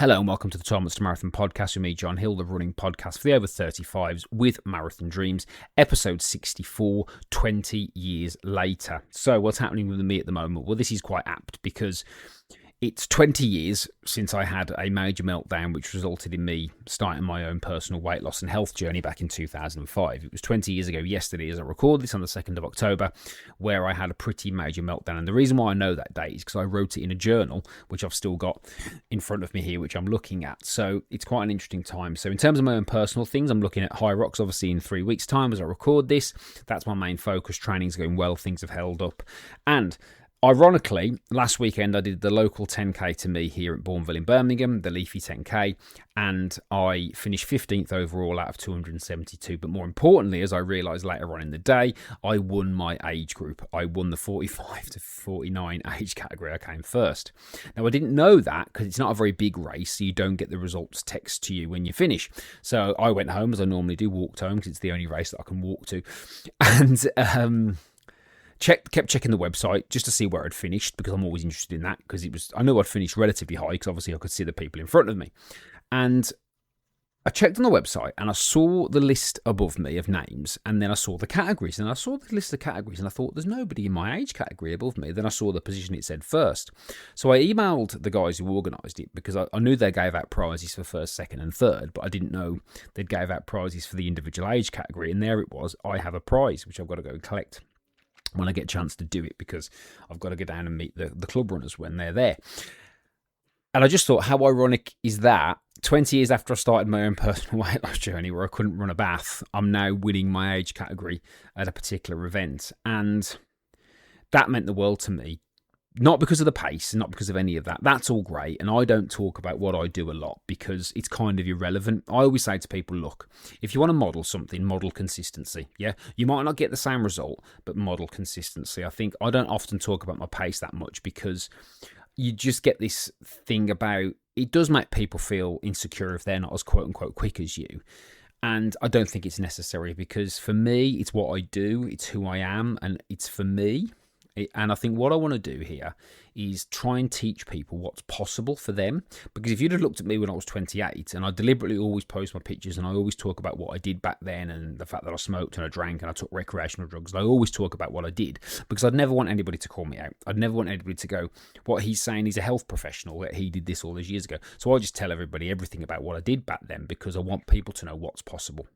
Hello and welcome to the 12 Months to Marathon podcast with me, John Hill, the running podcast for the over 35s with Marathon Dreams, episode 64, 20 years later. So what's happening with me at the moment? Well, this is quite apt because it's 20 years since I had a major meltdown which resulted in me starting my own personal weight loss and health journey back in 2005. It was 20 years ago yesterday as I record this on the 2nd of October where I had a pretty major meltdown. And the reason why I know that date is because I wrote it in a journal, which I've still got in front of me here, which I'm looking at. So it's quite an interesting time. So in terms of my own personal things, I'm looking at High Rocks, obviously in 3 weeks' time as I record this. That's my main focus. Training's going well. Things have held up. And ironically, last weekend I did the local 10K to me here at Bourneville in Birmingham, the Leafy 10K, and I finished 15th overall out of 272. But more importantly, as I realised later on in the day, I won my age group. I won the 45 to 49 age category. I came first. Now, I didn't know that because it's not a very big race, so you don't get the results text to you when you finish. So I went home, as I normally do, walked home because it's the only race that I can walk to. And kept checking the website just to see where I'd finished because I'm always interested in that because I knew I'd finished relatively high because obviously I could see the people in front of me. And I checked on the website and I saw the list above me of names and then I saw the categories and I saw the list of categories and I thought there's nobody in my age category above me. Then I saw the position it said first. So I emailed the guys who organised it because I knew they gave out prizes for first, second and third, but I didn't know they'd gave out prizes for the individual age category. And there it was. I have a prize which I've got to go and collect when I get a chance to do it because I've got to go down and meet the club runners when they're there. And I just thought, how ironic is that? 20 years after I started my own personal weight loss journey where I couldn't run a bath, I'm now winning my age category at a particular event. And that meant the world to me. Not because of the pace, not because of any of that. That's all great. And I don't talk about what I do a lot because it's kind of irrelevant. I always say to people, look, if you want to model something, model consistency. Yeah, you might not get the same result, but model consistency. I think I don't often talk about my pace that much because you just get this thing about it does make people feel insecure if they're not as quote unquote quick as you. And I don't think it's necessary because for me, it's what I do. It's who I am and it's for me. And I think what I want to do here is try and teach people what's possible for them. Because if you'd have looked at me when I was 28, and I deliberately always post my pictures and I always talk about what I did back then and the fact that I smoked and I drank and I took recreational drugs. And I always talk about what I did because I'd never want anybody to call me out. I'd never want anybody to go, what he's saying, he's a health professional, that he did this all those years ago. So I just tell everybody everything about what I did back then because I want people to know what's possible.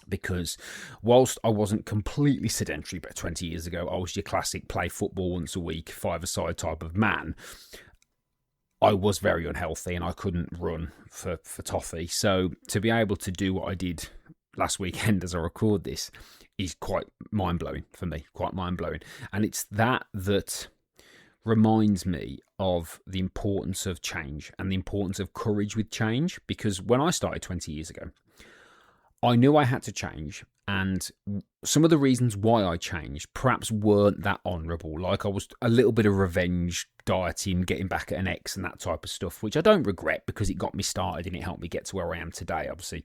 Because whilst I wasn't completely sedentary about 20 years ago, I was your classic play football once a week, five-a-side type of man. I was very unhealthy and I couldn't run for toffee. So to be able to do what I did last weekend as I record this is quite mind-blowing for me, quite mind-blowing. And it's that reminds me of the importance of change and the importance of courage with change. Because when I started 20 years ago, I knew I had to change, and some of the reasons why I changed perhaps weren't that honourable. Like I was a little bit of revenge dieting, getting back at an ex and that type of stuff, which I don't regret because it got me started and it helped me get to where I am today. Obviously,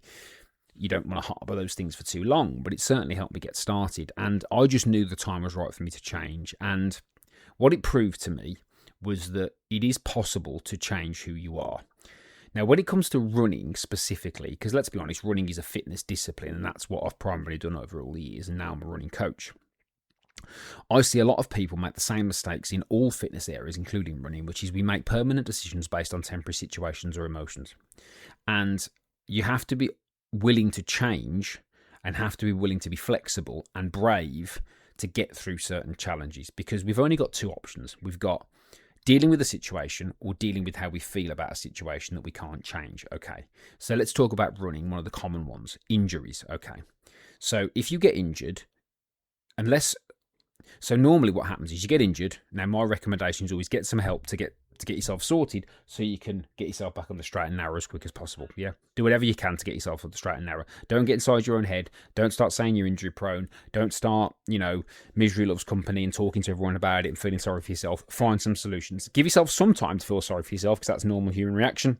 you don't want to harbour those things for too long, but it certainly helped me get started. And I just knew the time was right for me to change. And what it proved to me was that it is possible to change who you are. Now, when it comes to running specifically, because let's be honest, running is a fitness discipline, and that's what I've primarily done over all the years, and now I'm a running coach. I see a lot of people make the same mistakes in all fitness areas, including running, which is we make permanent decisions based on temporary situations or emotions. And you have to be willing to change and have to be willing to be flexible and brave to get through certain challenges, because we've only got two options. We've got dealing with a situation or dealing with how we feel about a situation that we can't change. Okay, so let's talk about running, one of the common ones, injuries. Okay, so if you get injured, so normally what happens is you get injured. Now my recommendation is always get some help to get yourself sorted so you can get yourself back on the straight and narrow as quick as possible. Yeah, do whatever you can to get yourself on the straight and narrow. Don't get inside your own head. Don't start saying you're injury prone. Don't start, misery loves company and talking to everyone about it and feeling sorry for yourself. Find some solutions. Give yourself some time to feel sorry for yourself because that's a normal human reaction,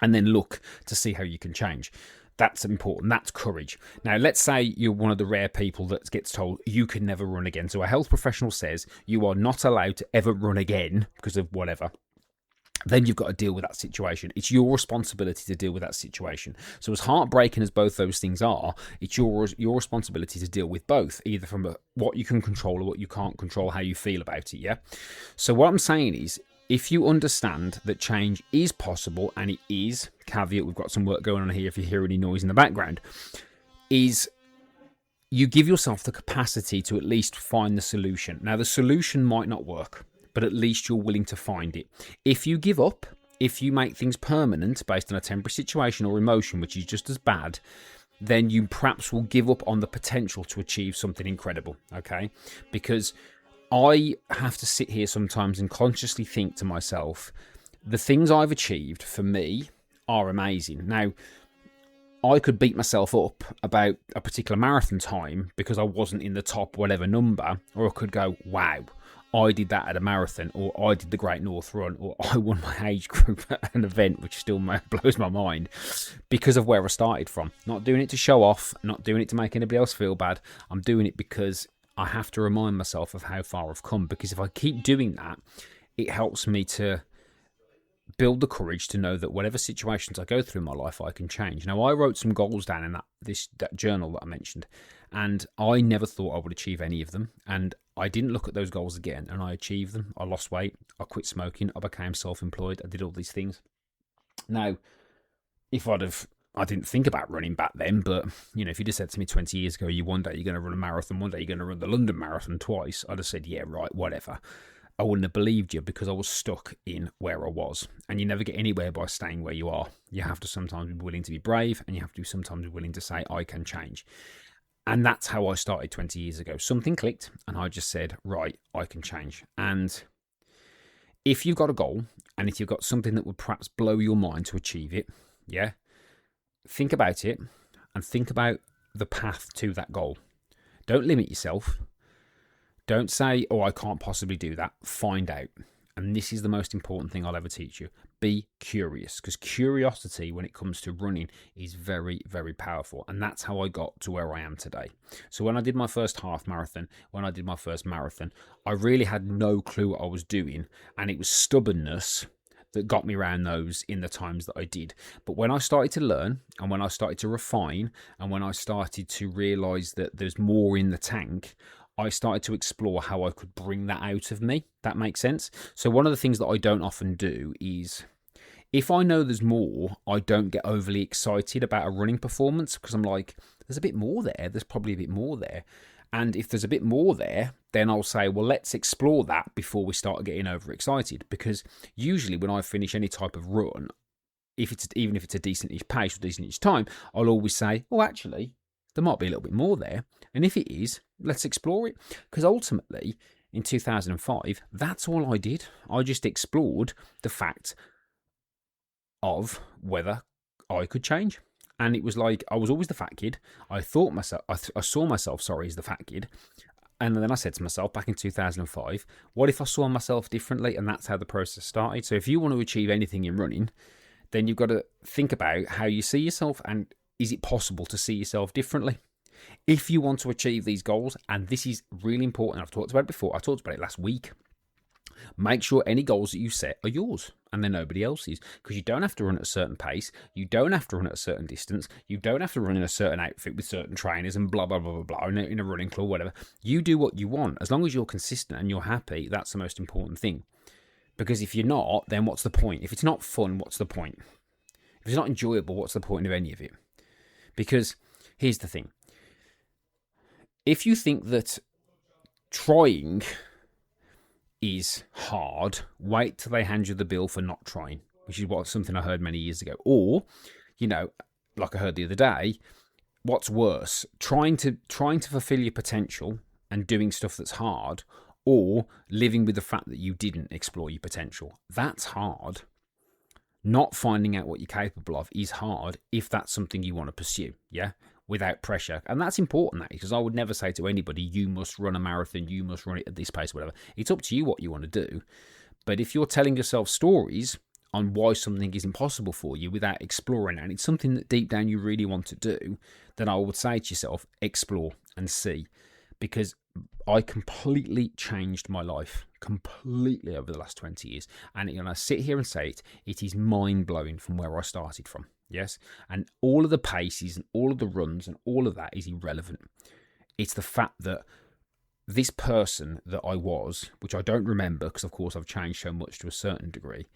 and then look to see how you can change. That's important. That's courage. Now, let's say you're one of the rare people that gets told you can never run again. So a health professional says you are not allowed to ever run again because of whatever. then you've got to deal with that situation. It's your responsibility to deal with that situation. So as heartbreaking as both those things are, it's your responsibility to deal with both, either from what you can control or what you can't control, how you feel about it, yeah? So what I'm saying is, if you understand that change is possible, and it is, caveat, we've got some work going on here if you hear any noise in the background, is you give yourself the capacity to at least find the solution. Now, the solution might not work, but at least you're willing to find it. If you give up, if you make things permanent based on a temporary situation or emotion, which is just as bad, then you perhaps will give up on the potential to achieve something incredible, okay? Because I have to sit here sometimes and consciously think to myself, the things I've achieved for me are amazing. Now, I could beat myself up about a particular marathon time because I wasn't in the top whatever number, or I could go, wow, I did that at a marathon, or I did the Great North Run, or I won my age group at an event, which still blows my mind because of where I started from. Not doing it to show off, not doing it to make anybody else feel bad. I'm doing it because I have to remind myself of how far I've come, because if I keep doing that, it helps me to build the courage to know that whatever situations I go through in my life, I can change. Now, I wrote some goals down in that journal that I mentioned, and I never thought I would achieve any of them. And I didn't look at those goals again, and I achieved them. I lost weight, I quit smoking, I became self-employed, I did all these things. Now, I didn't think about running back then, but if you just said to me 20 years ago, one day you're going to run a marathon, one day you're going to run the London Marathon twice, I'd have said, yeah, right, whatever. I wouldn't have believed you, because I was stuck in where I was. And you never get anywhere by staying where you are. You have to sometimes be willing to be brave, and you have to sometimes be willing to say, I can change. And that's how I started 20 years ago. Something clicked, and I just said, right, I can change. And if you've got a goal, and if you've got something that would perhaps blow your mind to achieve it, yeah, think about it, and think about the path to that goal. Don't limit yourself. Don't say, oh, I can't possibly do that. Find out. And this is the most important thing I'll ever teach you. Be curious, because curiosity when it comes to running is very, very powerful. And that's how I got to where I am today. So when I did my first half marathon, when I did my first marathon, I really had no clue what I was doing. And it was stubbornness that got me around those in the times that I did. But when I started to learn, and when I started to refine, and when I started to realise that there's more in the tank, I started to explore how I could bring that out of me. That makes sense? So one of the things that I don't often do is, if I know there's more, I don't get overly excited about a running performance, because I'm like, there's a bit more there. There's probably a bit more there. And if there's a bit more there, then I'll say, well, let's explore that before we start getting overexcited. Because usually when I finish any type of run, even if it's a decent-ish pace or decent-ish time, I'll always say, oh, actually, there might be a little bit more there. And if it is, let's explore it. Because ultimately, in 2005, that's all I did. I just explored the fact of whether I could change. And it was like, I was always the fat kid. I saw myself, as the fat kid. And then I said to myself back in 2005, what if I saw myself differently? And that's how the process started. So if you want to achieve anything in running, then you've got to think about how you see yourself, and is it possible to see yourself differently? If you want to achieve these goals, and this is really important, I've talked about it before, I talked about it last week, make sure any goals that you set are yours and they're nobody else's, because you don't have to run at a certain pace, you don't have to run at a certain distance, you don't have to run in a certain outfit with certain trainers and blah, blah, blah, blah, blah, in a running club, whatever. You do what you want. As long as you're consistent and you're happy, that's the most important thing. Because if you're not, then what's the point? If it's not fun, what's the point? If it's not enjoyable, what's the point of any of it? Because here's the thing. If you think that trying is hard, wait till they hand you the bill for not trying, which is something I heard many years ago. Or, like I heard the other day, what's worse, trying to fulfill your potential and doing stuff that's hard, or living with the fact that you didn't explore your potential. That's hard. Not finding out what you're capable of is hard if that's something you want to pursue, yeah? Without pressure. And that's important, because I would never say to anybody, you must run a marathon, you must run it at this pace, whatever. It's up to you what you want to do. But if you're telling yourself stories on why something is impossible for you without exploring it, and it's something that deep down you really want to do, then I would say to yourself, explore and see. Because I completely changed my life, completely over the last 20 years. And I sit here and say it is mind-blowing from where I started from, yes? And all of the paces and all of the runs and all of that is irrelevant. It's the fact that this person that I was, which I don't remember because, of course, I've changed so much to a certain degree,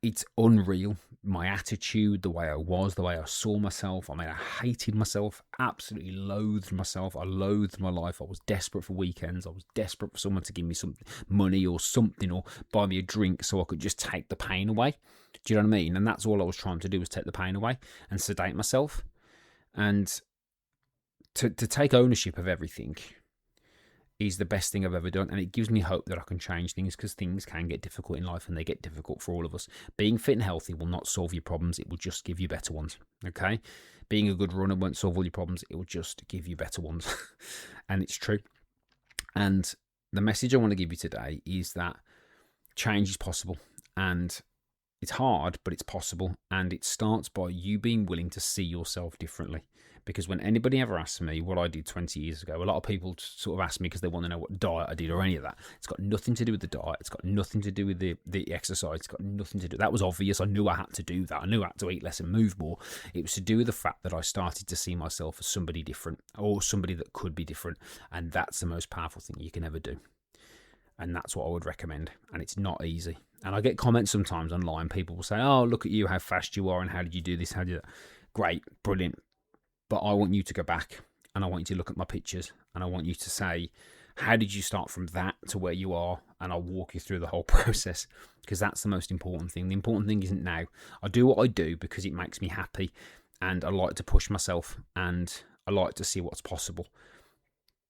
it's unreal. My attitude, the way I was, the way I saw myself. I mean, I hated myself, absolutely loathed myself. I loathed my life. I was desperate for weekends. I was desperate for someone to give me some money or something, or buy me a drink so I could just take the pain away. Do you know what I mean? And that's all I was trying to do, was take the pain away and sedate myself. And to take ownership of everything is the best thing I've ever done, and it gives me hope that I can change things, because things can get difficult in life, and they get difficult for all of us. Being fit and healthy will not solve your problems, it will just give you better ones, okay? Being a good runner won't solve all your problems, it will just give you better ones. And it's true. And the message I want to give you today is that change is possible, and it's hard, but it's possible, and it starts by you being willing to see yourself differently. Because when anybody ever asks me what I did 20 years ago, a lot of people sort of ask me because they want to know what diet I did or any of that. It's got nothing to do with the diet. It's got nothing to do with the exercise. It's got nothing to do. That was obvious. I knew I had to do that. I knew I had to eat less and move more. It was to do with the fact that I started to see myself as somebody different, or somebody that could be different. And that's the most powerful thing you can ever do. And that's what I would recommend. And it's not easy. And I get comments sometimes online. People will say, oh, look at you, how fast you are, and how did you do this? How did you do that? Great, brilliant. But I want you to go back, and I want you to look at my pictures, and I want you to say, how did you start from that to where you are? And I'll walk you through the whole process, because that's the most important thing. The important thing isn't now. I do what I do because it makes me happy, and I like to push myself, and I like to see what's possible,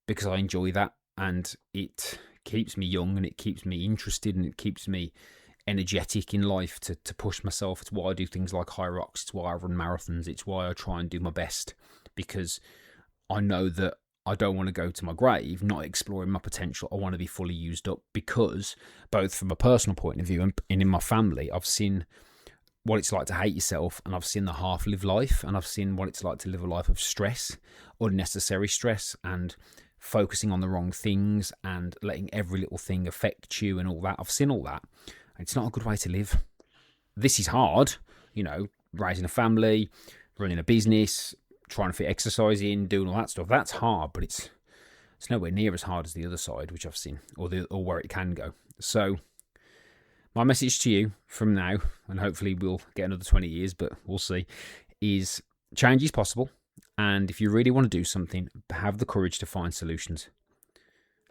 because I enjoy that, and it keeps me young, and it keeps me interested, and it keeps me energetic in life to push myself. It's why I do things like High Rocks. It's why I run marathons. It's why I try and do my best, because I know that I don't want to go to my grave not exploring my potential. I want to be fully used up, because both from a personal point of view and in my family, I've seen what it's like to hate yourself, and I've seen the half-lived life, and I've seen what it's like to live a life of stress, unnecessary stress, and focusing on the wrong things, and letting every little thing affect you and all that. I've seen all that. It's not a good way to live. This is hard, raising a family, running a business, trying to fit exercise in, doing all that stuff. That's hard, but it's nowhere near as hard as the other side, which I've seen, or where it can go. So my message to you from now, and hopefully we'll get another 20 years, but we'll see, is change is possible. And if you really want to do something, have the courage to find solutions.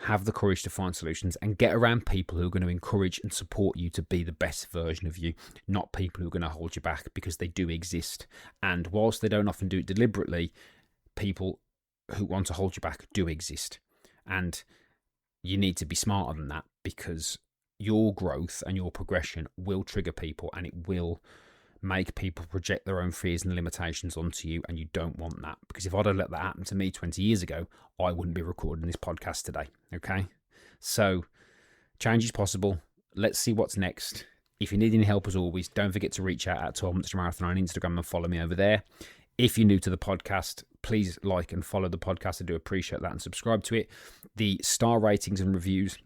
Have the courage to find solutions, and get around people who are going to encourage and support you to be the best version of you, not people who are going to hold you back, because they do exist. And whilst they don't often do it deliberately, people who want to hold you back do exist. And you need to be smarter than that, because your growth and your progression will trigger people, and it will make people project their own fears and limitations onto you, and you don't want that. Because if I'd have let that happen to me 20 years ago, I wouldn't be recording this podcast today, okay? So change is possible. Let's see what's next. If you need any help, as always, don't forget to reach out at 12 Months to Marathon on Instagram and follow me over there. If you're new to the podcast, please like and follow the podcast. I do appreciate that, and subscribe to it. The star ratings and reviews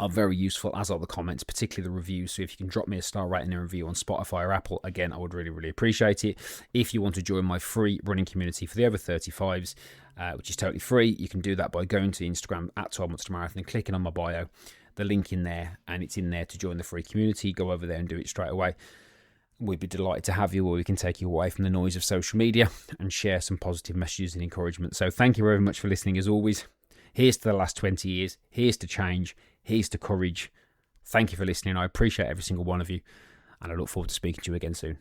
are very useful, as are the comments, particularly the reviews. So if you can drop me a star rating and review on Spotify or Apple, again, I would really, really appreciate it. If you want to join my free running community for the over 35s, which is totally free, you can do that by going to Instagram at 12 Months to Marathon and clicking on my bio, the link in there, and it's in there to join the free community. Go over there and do it straight away. We'd be delighted to have you, or we can take you away from the noise of social media and share some positive messages and encouragement. So thank you very much for listening, as always. Here's to the last 20 years. Here's to change. Here's to courage. Thank you for listening. I appreciate every single one of you, and I look forward to speaking to you again soon.